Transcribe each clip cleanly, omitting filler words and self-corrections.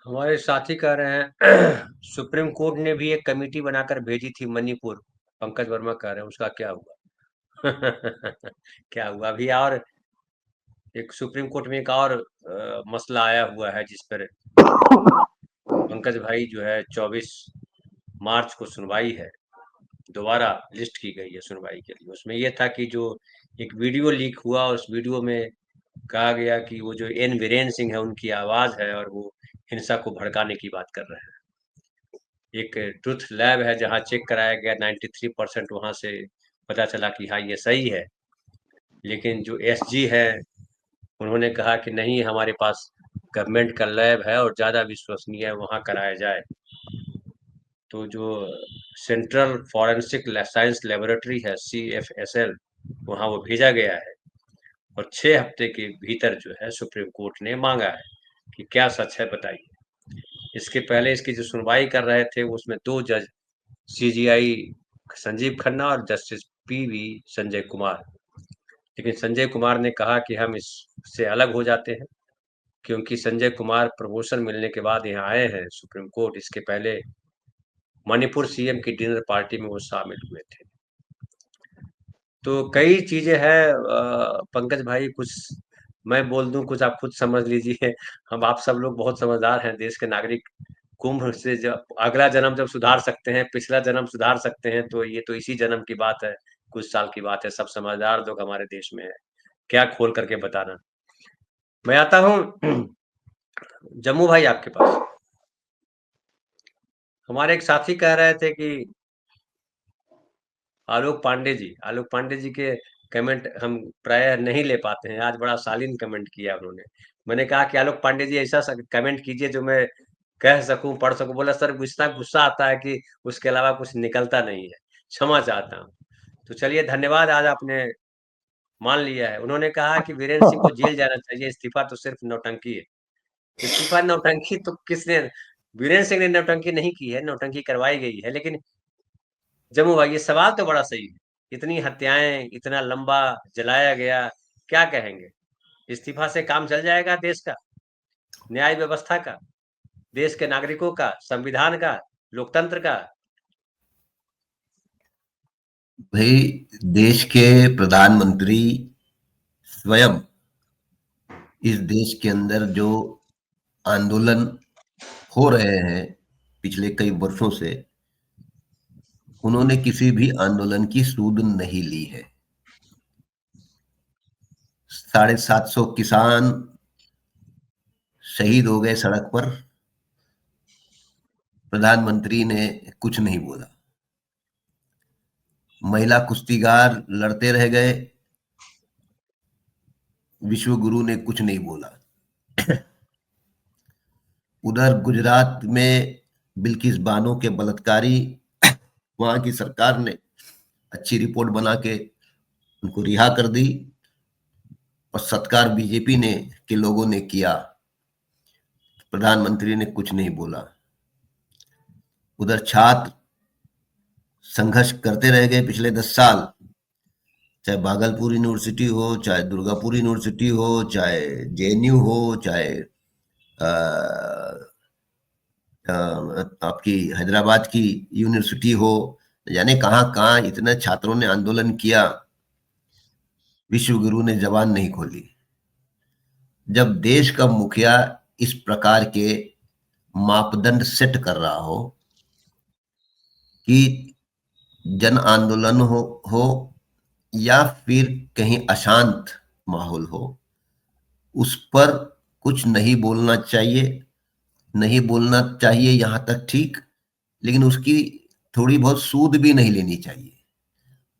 हमारे साथी कह रहे हैं सुप्रीम कोर्ट ने भी एक कमेटी बनाकर भेजी थी मणिपुर। पंकज वर्मा कह रहे हैं उसका क्या हुआ? क्या हुआ अभी? और एक सुप्रीम कोर्ट में एक और मसला आया हुआ है जिस पर पंकज भाई जो है 24 मार्च को सुनवाई है। दोबारा लिस्ट की गई है सुनवाई के लिए। उसमें यह था कि जो एक वीडियो लीक हुआ, उस वीडियो में कहा गया कि वो जो एन वीरेन सिंह है उनकी आवाज है और वो हिंसा को भड़काने की बात कर रहे हैं। एक ट्रुथ लैब है जहां चेक कराया गया, 93% वहां से पता चला कि हाँ ये सही है। लेकिन जो एसजी है उन्होंने कहा कि नहीं, हमारे पास गवर्नमेंट का लैब है और ज़्यादा विश्वसनीय है, वहाँ कराया जाए। तो जो सेंट्रल फॉरेंसिक साइंस लेबोरेटरी है CFSL, वहाँ वो भेजा गया है और 6 हफ्ते के भीतर जो है सुप्रीम कोर्ट ने मांगा है कि क्या सच है बताइए। इसके पहले इसकी जो सुनवाई कर रहे थे उसमें 2 जज, CGI संजीव खन्ना और जस्टिस PV संजय कुमार। लेकिन संजय कुमार ने कहा कि हम इससे अलग हो जाते हैं, क्योंकि संजय कुमार प्रमोशन मिलने के बाद यहाँ आए हैं सुप्रीम कोर्ट। इसके पहले मणिपुर CM की डिनर पार्टी में वो शामिल हुए थे। तो कई चीजें हैं पंकज भाई, कुछ मैं बोल दूं कुछ आप खुद समझ लीजिए। हम आप सब लोग बहुत समझदार हैं, देश के नागरिक। कुंभ से जब अगला जन्म जब सुधार सकते हैं, पिछला जन्म सुधार सकते हैं, तो ये तो इसी जन्म की बात है, कुछ साल की बात है। सब समझदार लोग हमारे देश में है, क्या खोल करके बताना। मैं आता हूँ जम्मू भाई आपके पास। हमारे एक साथी कह रहे थे कि आलोक पांडे जी के कमेंट हम प्रायः नहीं ले पाते हैं। आज बड़ा शालीन कमेंट किया उन्होंने। मैंने कहा कि आलोक पांडे जी ऐसा कमेंट कीजिए जो मैं कह सकूं, पढ़ सकूं। बोला सर गुस्सा गुस्सा आता है कि उसके अलावा कुछ निकलता नहीं है, क्षमा चाहता हूँ। तो चलिए धन्यवाद, आज आपने मान लिया है। उन्होंने कहा कि वीरेंद्र सिंह को जेल जाना चाहिए, इस्तीफा तो सिर्फ नौटंकी है। इस्तीफा नौटंकी तो किसने? वीरेंद्र सिंह ने नौटंकी नहीं की है, नौटंकी करवाई गई है। लेकिन जम्मू भाई ये सवाल तो बड़ा सही है, इतनी हत्याएं, इतना लंबा जलाया गया, क्या कहेंगे? इस्तीफा से काम चल जाएगा देश का, न्याय व्यवस्था का, देश के नागरिकों का, संविधान का, लोकतंत्र का? भाई, देश के प्रधानमंत्री स्वयं इस देश के अंदर जो आंदोलन हो रहे हैं पिछले कई वर्षों से, उन्होंने किसी भी आंदोलन की सूद नहीं ली है। 750 किसान शहीद हो गए सड़क पर, प्रधानमंत्री ने कुछ नहीं बोला। महिला कुश्तीगार लड़ते रह गए, विश्व गुरु ने कुछ नहीं बोला। उधर गुजरात में बिल्किस बानो के बलात्कारी, वहां की सरकार ने अच्छी रिपोर्ट बना के उनको रिहा कर दी और सत्कार बीजेपी ने के लोगों ने किया, प्रधानमंत्री ने कुछ नहीं बोला। उधर छात्र संघर्ष करते रह गए पिछले 10 साल, चाहे भागलपुर यूनिवर्सिटी हो, चाहे दुर्गापुर यूनिवर्सिटी हो, चाहे JNU हो, चाहे आपकी हैदराबाद की यूनिवर्सिटी हो, जाने कहाँ कहाँ इतने छात्रों ने आंदोलन किया, विश्व गुरु ने जबान नहीं खोली। जब देश का मुखिया इस प्रकार के मापदंड सेट कर रहा हो कि जन आंदोलन हो या फिर कहीं अशांत माहौल हो, उस पर कुछ नहीं बोलना चाहिए। नहीं बोलना चाहिए यहाँ तक ठीक, लेकिन उसकी थोड़ी बहुत सूद भी नहीं लेनी चाहिए।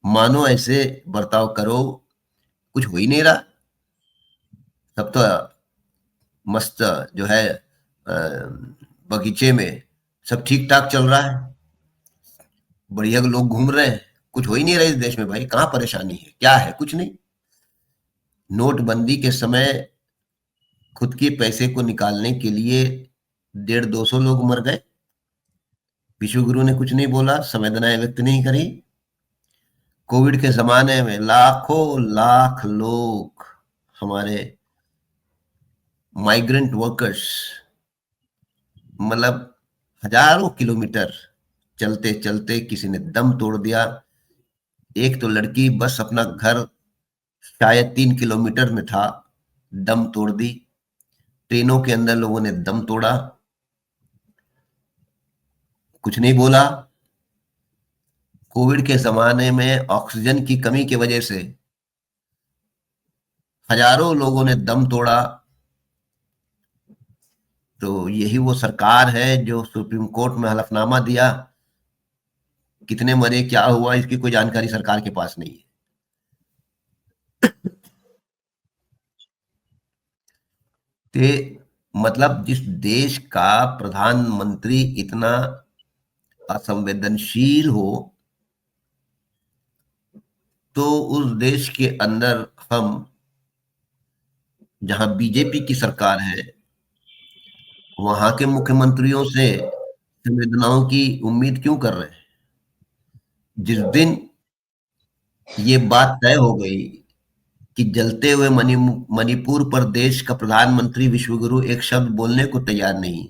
मानो ऐसे बर्ताव करो कुछ हो ही नहीं रहा, सब तो मस्त जो है बगीचे में सब ठीक ठाक चल रहा है, बढ़िया लोग घूम रहे हैं, कुछ हो ही नहीं रहा इस देश में। भाई कहाँ परेशानी है, क्या है? कुछ नहीं। नोटबंदी के समय खुद के पैसे को निकालने के लिए 150-200 लोग मर गए, विश्व गुरु ने कुछ नहीं बोला, संवेदनाएं व्यक्त नहीं करी। कोविड के जमाने में लाखों लाख लोग, हमारे माइग्रेंट वर्कर्स मतलब हजारों किलोमीटर चलते चलते किसी ने दम तोड़ दिया। एक तो लड़की बस अपना घर शायद 3 किलोमीटर में था, दम तोड़ दी। ट्रेनों के अंदर लोगों ने दम तोड़ा, कुछ नहीं बोला। कोविड के जमाने में ऑक्सीजन की कमी की वजह से हजारों लोगों ने दम तोड़ा। तो यही वो सरकार है जो सुप्रीम कोर्ट में हलफनामा दिया, कितने मरे क्या हुआ इसकी कोई जानकारी सरकार के पास नहीं है। ते मतलब जिस देश का प्रधानमंत्री इतना असंवेदनशील हो, तो उस देश के अंदर हम, जहां बीजेपी की सरकार है, वहां के मुख्यमंत्रियों से संवेदनाओं की उम्मीद क्यों कर रहे हैं? जिस दिन ये बात तय हो गई कि जलते हुए मणिपुर पर देश का प्रधानमंत्री विश्वगुरु एक शब्द बोलने को तैयार नहीं,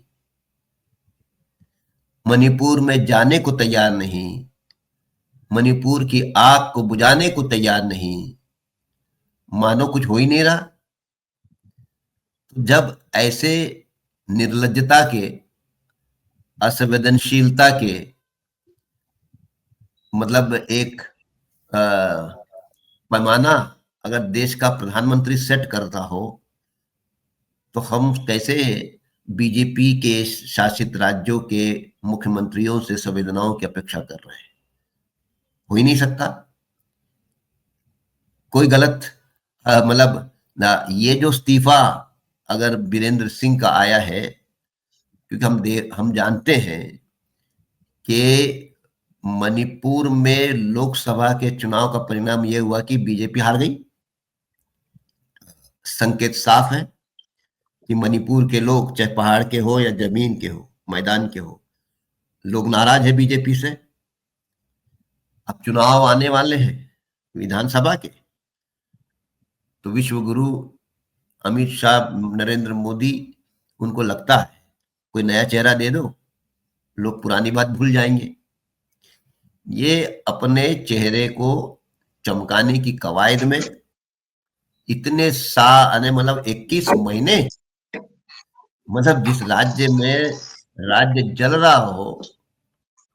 मणिपुर में जाने को तैयार नहीं, मणिपुर की आग को बुझाने को तैयार नहीं, मानो कुछ हो ही नहीं रहा। तो जब ऐसे निर्लज्जता के, असंवेदनशीलता के, मतलब एक पैमाना अगर देश का प्रधानमंत्री सेट करता हो, तो हम कैसे बीजेपी के शासित राज्यों के मुख्यमंत्रियों से संवेदनाओं की अपेक्षा कर रहे हैं? हो ही नहीं सकता। कोई गलत मतलब ना, ये जो इस्तीफा अगर बीरेंद्र सिंह का आया है, क्योंकि हम जानते हैं कि मणिपुर में लोकसभा के चुनाव का परिणाम यह हुआ कि बीजेपी हार गई। संकेत साफ है कि मणिपुर के लोग, चाहे पहाड़ के हो या जमीन के हो, मैदान के हो, लोग नाराज है बीजेपी से। अब चुनाव आने वाले हैं विधानसभा के, तो विश्व गुरु अमित शाह, नरेंद्र मोदी, उनको लगता है कोई नया चेहरा दे दो, लोग पुरानी बात भूल जाएंगे। ये अपने चेहरे को चमकाने की कवायद में इतने मतलब 21 महीने, मतलब जिस राज्य में राज्य जल रहा हो,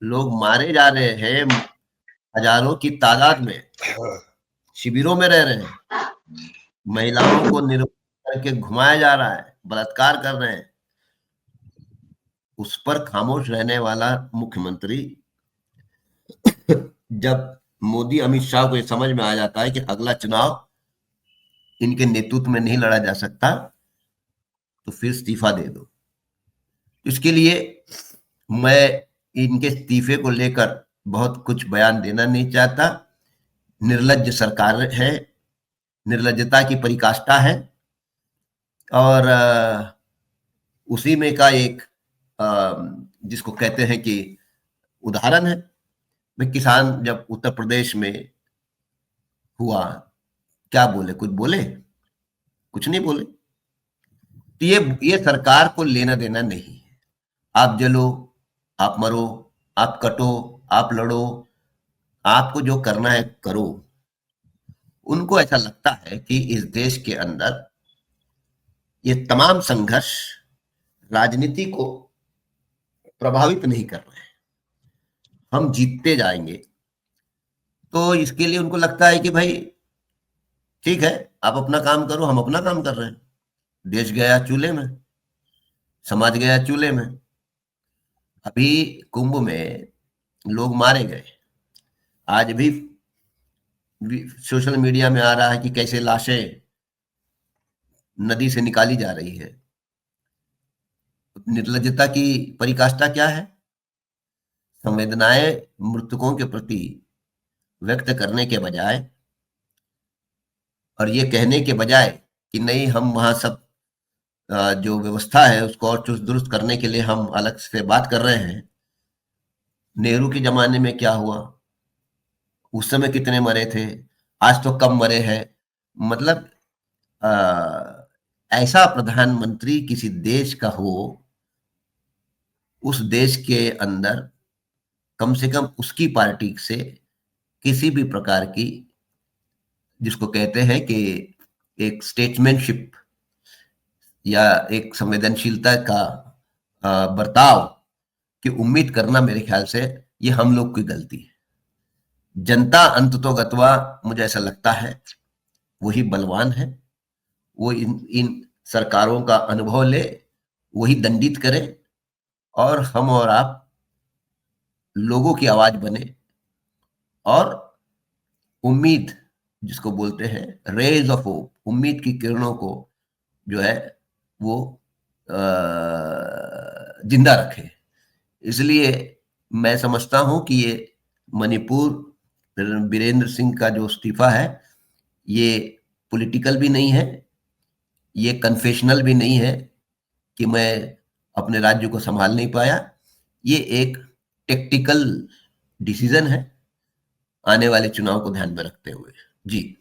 लोग मारे जा रहे हैं हजारों की तादाद में, शिविरों में रह रहे हैं, महिलाओं को निर्भर करके घुमाया जा रहा है, बलात्कार कर रहे हैं, उस पर खामोश रहने वाला मुख्यमंत्री, जब मोदी अमित शाह को यह समझ में आ जाता है कि अगला चुनाव इनके नेतृत्व में नहीं लड़ा जा सकता, तो फिर इस्तीफा दे दो। इसके लिए मैं इनके इस्तीफे को लेकर बहुत कुछ बयान देना नहीं चाहता। निर्लज्ज सरकार है, निर्लज्जता की पराकाष्ठा है, और उसी में का एक जिसको कहते हैं कि उदाहरण है। भाई किसान जब उत्तर प्रदेश में हुआ, क्या बोले? कुछ बोले? कुछ नहीं बोले। तो ये सरकार को लेना देना नहीं है। आप जलो, आप मरो, आप कटो, आप लड़ो, आपको जो करना है करो। उनको ऐसा लगता है कि इस देश के अंदर ये तमाम संघर्ष राजनीति को प्रभावित नहीं कर रहे हैं, हम जीतते जाएंगे। तो इसके लिए उनको लगता है कि भाई ठीक है, आप अपना काम करो, हम अपना काम कर रहे हैं। देश गया चूल्हे में, समाज गया चूल्हे में। अभी कुंभ में लोग मारे गए, आज भी सोशल मीडिया में आ रहा है कि कैसे लाशें नदी से निकाली जा रही है। निर्लज्जता की पराकाष्ठा क्या है? संवेदनाएं मृतकों के प्रति व्यक्त करने के बजाय, और ये कहने के बजाय कि नहीं, हम वहां सब जो व्यवस्था है उसको और चुस्त दुरुस्त करने के लिए हम अलग से बात कर रहे हैं। नेहरू के जमाने में क्या हुआ, उस समय कितने मरे थे, आज तो कम मरे हैं। मतलब ऐसा प्रधानमंत्री किसी देश का हो उस देश के अंदर कम से कम उसकी पार्टी से किसी भी प्रकार की, जिसको कहते हैं कि एक स्टेट्समैनशिप या एक संवेदनशीलता का बर्ताव की उम्मीद करना, मेरे ख्याल से ये हम लोग की गलती है। जनता अंततोगत्वा, मुझे ऐसा लगता है, वही बलवान है। वो इन सरकारों का अनुभव ले, वही दंडित करे, और हम और आप लोगों की आवाज बने, और उम्मीद, जिसको बोलते हैं रेज ऑफ होप, उम्मीद की किरणों को जो है वो जिंदा रखे। इसलिए मैं समझता हूं कि ये मणिपुर, बीरेंद्र सिंह का जो इस्तीफा है, ये पॉलिटिकल भी नहीं है, ये कन्फेशनल भी नहीं है कि मैं अपने राज्य को संभाल नहीं पाया। ये एक टेक्टिकल डिसीजन है, आने वाले चुनाव को ध्यान में रखते हुए। जी।